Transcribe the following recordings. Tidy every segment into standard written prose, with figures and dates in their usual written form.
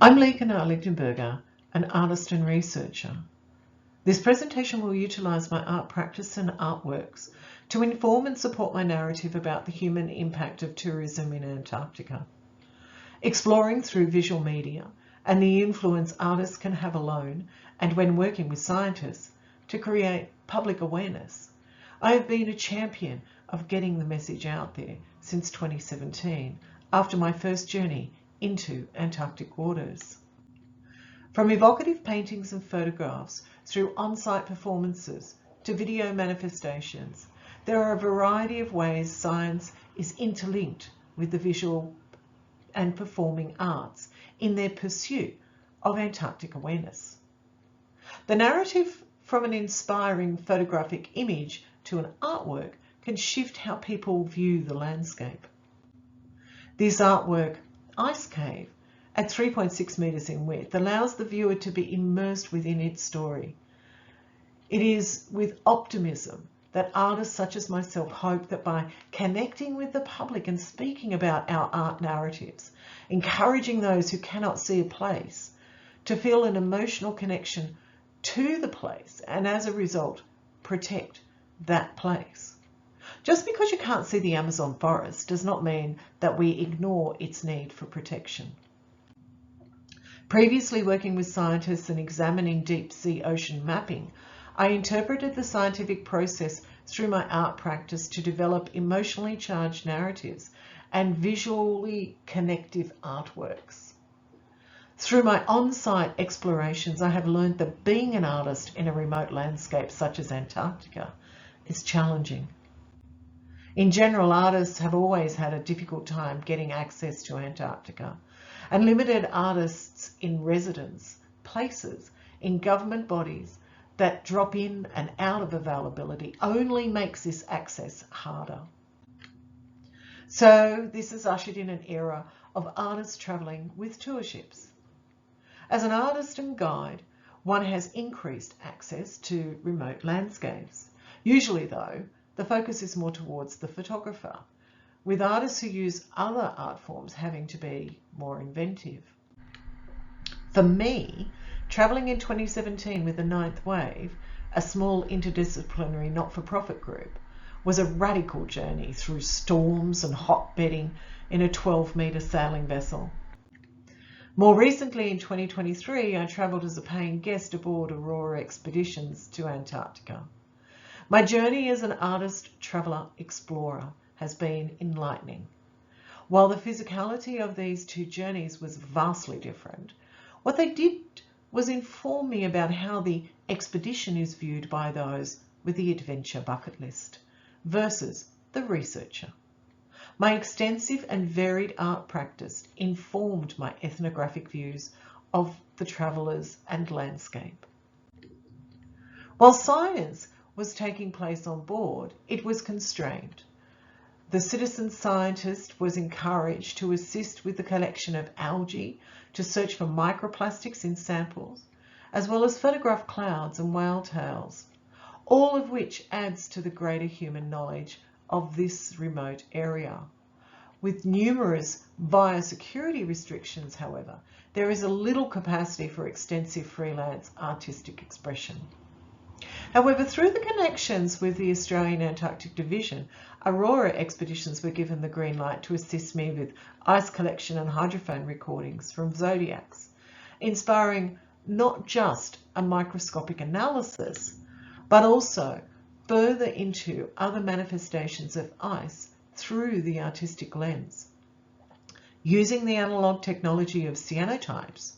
I'm Lea Kannar-Lichtenberger, an artist and researcher. This presentation will utilise my art practice and artworks to inform and support my narrative about the human impact of tourism in Antarctica, exploring through visual media and the influence artists can have alone and when working with scientists to create public awareness. I have been a champion of getting the message out there since 2017 after my first journey into Antarctic waters. From evocative paintings and photographs through on-site performances to video manifestations, there are a variety of ways science is interlinked with the visual and performing arts in their pursuit of Antarctic awareness. The narrative from an inspiring photographic image to an artwork can shift how people view the landscape. This artwork, Ice Cave, at 3.6 metres in width, allows the viewer to be immersed within its story. It is with optimism that artists such as myself hope that by connecting with the public and speaking about our art narratives, encouraging those who cannot see a place to feel an emotional connection to the place and as a result protect that place. Just because you can't see the Amazon forest does not mean that we ignore its need for protection. Previously working with scientists and examining deep sea ocean mapping, I interpreted the scientific process through my art practice to develop emotionally charged narratives and visually connective artworks. Through my on-site explorations, I have learned that being an artist in a remote landscape such as Antarctica is challenging. In general, artists have always had a difficult time getting access to Antarctica, and limited artists in residence places in government bodies that drop in and out of availability only makes this access harder. So this has ushered in an era of artists travelling with tour ships. As an artist and guide, one has increased access to remote landscapes. Usually though, the focus is more towards the photographer, with artists who use other art forms having to be more inventive. For me, travelling in 2017 with the Ninth Wave, a small interdisciplinary not-for-profit group, was a radical journey through storms and hot bedding in a 12-metre sailing vessel. More recently, in 2023, I travelled as a paying guest aboard Aurora Expeditions to Antarctica. My journey as an artist, traveller, explorer has been enlightening. While the physicality of these two journeys was vastly different, what they did was inform me about how the expedition is viewed by those with the adventure bucket list versus the researcher. My extensive and varied art practice informed my ethnographic views of the travellers and landscape. While science was taking place on board, it was constrained. The citizen scientist was encouraged to assist with the collection of algae to search for microplastics in samples, as well as photograph clouds and whale tails, all of which adds to the greater human knowledge of this remote area. With numerous biosecurity restrictions, however, there is a little capacity for extensive freelance artistic expression. However, through the connections with the Australian Antarctic Division, Aurora Expeditions were given the green light to assist me with ice collection and hydrophone recordings from zodiacs, inspiring not just a microscopic analysis, but also further into other manifestations of ice through the artistic lens. Using the analog technology of cyanotypes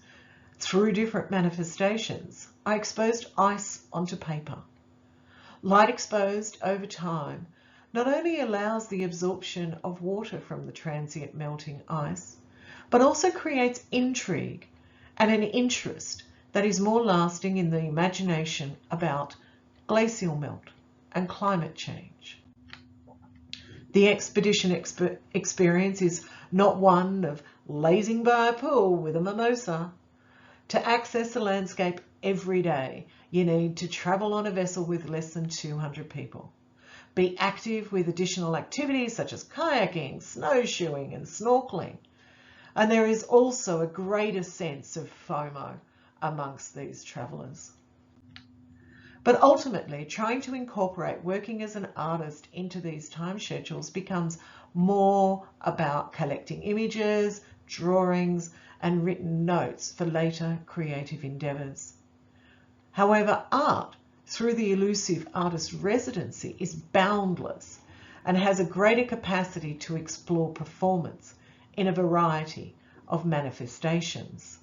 through different manifestations, I exposed ice onto paper. Light exposed over time not only allows the absorption of water from the transient melting ice, but also creates intrigue and an interest that is more lasting in the imagination about glacial melt and climate change. The expedition experience is not one of lazing by a pool with a mimosa. To access the landscape every day, you need to travel on a vessel with less than 200 people. Be active with additional activities such as kayaking, snowshoeing and snorkeling. And there is also a greater sense of FOMO amongst these travellers. But ultimately, trying to incorporate working as an artist into these time schedules becomes more about collecting images, drawings, and written notes for later creative endeavours. However, art, through the elusive artist residency, is boundless and has a greater capacity to explore performance in a variety of manifestations.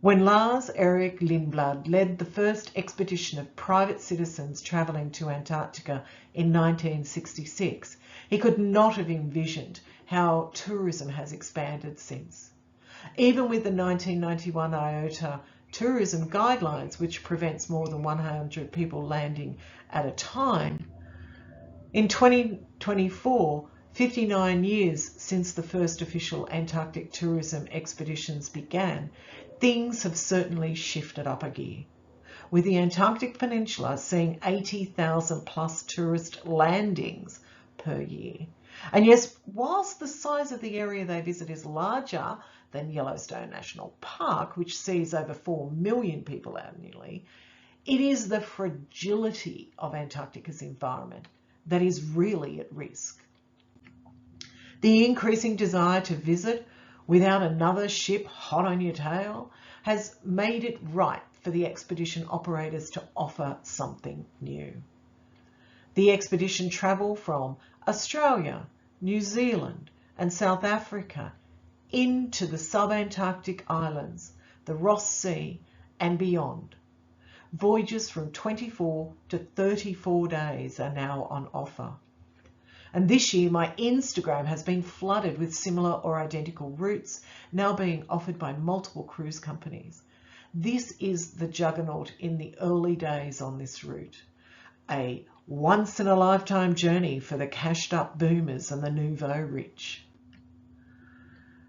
When Lars Erik Lindblad led the first expedition of private citizens travelling to Antarctica in 1966, he could not have envisioned how tourism has expanded since. Even with the 1991 IOTA tourism guidelines, which prevents more than 100 people landing at a time, in 2024, 59 years since the first official Antarctic tourism expeditions began, things have certainly shifted up a gear, with the Antarctic Peninsula seeing 80,000 plus tourist landings per year. And yes, whilst the size of the area they visit is larger than Yellowstone National Park, which sees over 4 million people annually, it is the fragility of Antarctica's environment that is really at risk. The increasing desire to visit without another ship hot on your tail has made it right for the expedition operators to offer something new. The expedition travel from Australia, New Zealand, and South Africa into the subantarctic islands, the Ross Sea, and beyond. Voyages from 24 to 34 days are now on offer. And this year, my Instagram has been flooded with similar or identical routes now being offered by multiple cruise companies. This is the juggernaut in the early days on this route. A once-in-a-lifetime journey for the cashed-up boomers and the nouveau rich.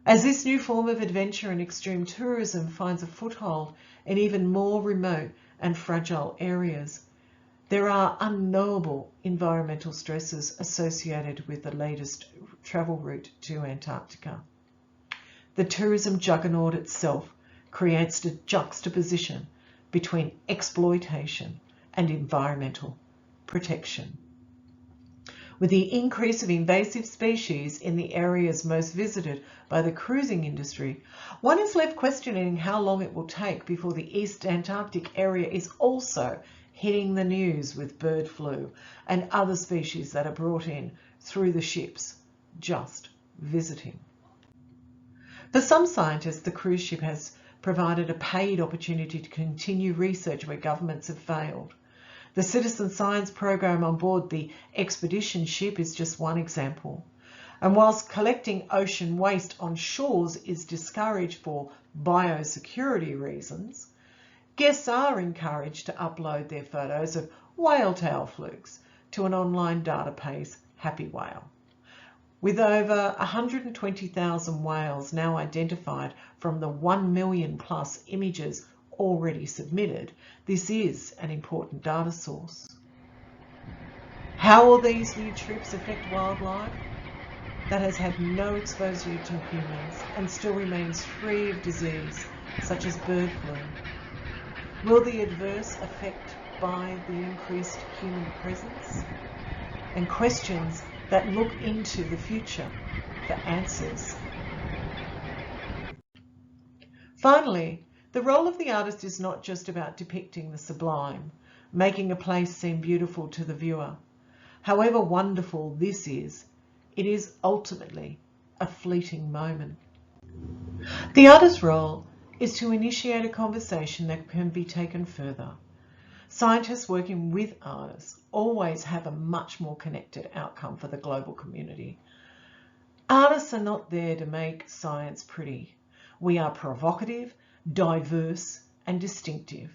As this new form of adventure and extreme tourism finds a foothold in even more remote and fragile areas, there are unknowable environmental stresses associated with the latest travel route to Antarctica. The tourism juggernaut itself creates a juxtaposition between exploitation and environmental protection. With the increase of invasive species in the areas most visited by the cruising industry, one is left questioning how long it will take before the East Antarctic area is also hitting the news with bird flu and other species that are brought in through the ships just visiting. For some scientists, the cruise ship has provided a paid opportunity to continue research where governments have failed. The citizen science program on board the expedition ship is just one example. And whilst collecting ocean waste on shores is discouraged for biosecurity reasons, guests are encouraged to upload their photos of whale tail flukes to an online database, Happy Whale. With over 120,000 whales now identified from the 1 million plus images already submitted, this is an important data source. How will these new trips affect wildlife that has had no exposure to humans and still remains free of disease such as bird flu? Will the adverse effect by the increased human presence? And questions that look into the future for answers. Finally, the role of the artist is not just about depicting the sublime, making a place seem beautiful to the viewer. However wonderful this is, it is ultimately a fleeting moment. The artist's role is to initiate a conversation that can be taken further. Scientists working with artists always have a much more connected outcome for the global community. Artists are not there to make science pretty. We are provocative, diverse, and distinctive,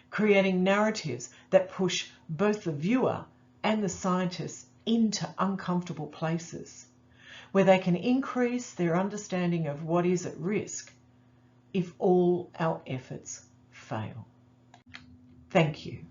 creating narratives that push both the viewer and the scientist into uncomfortable places, where they can increase their understanding of what is at risk if all our efforts fail. Thank you.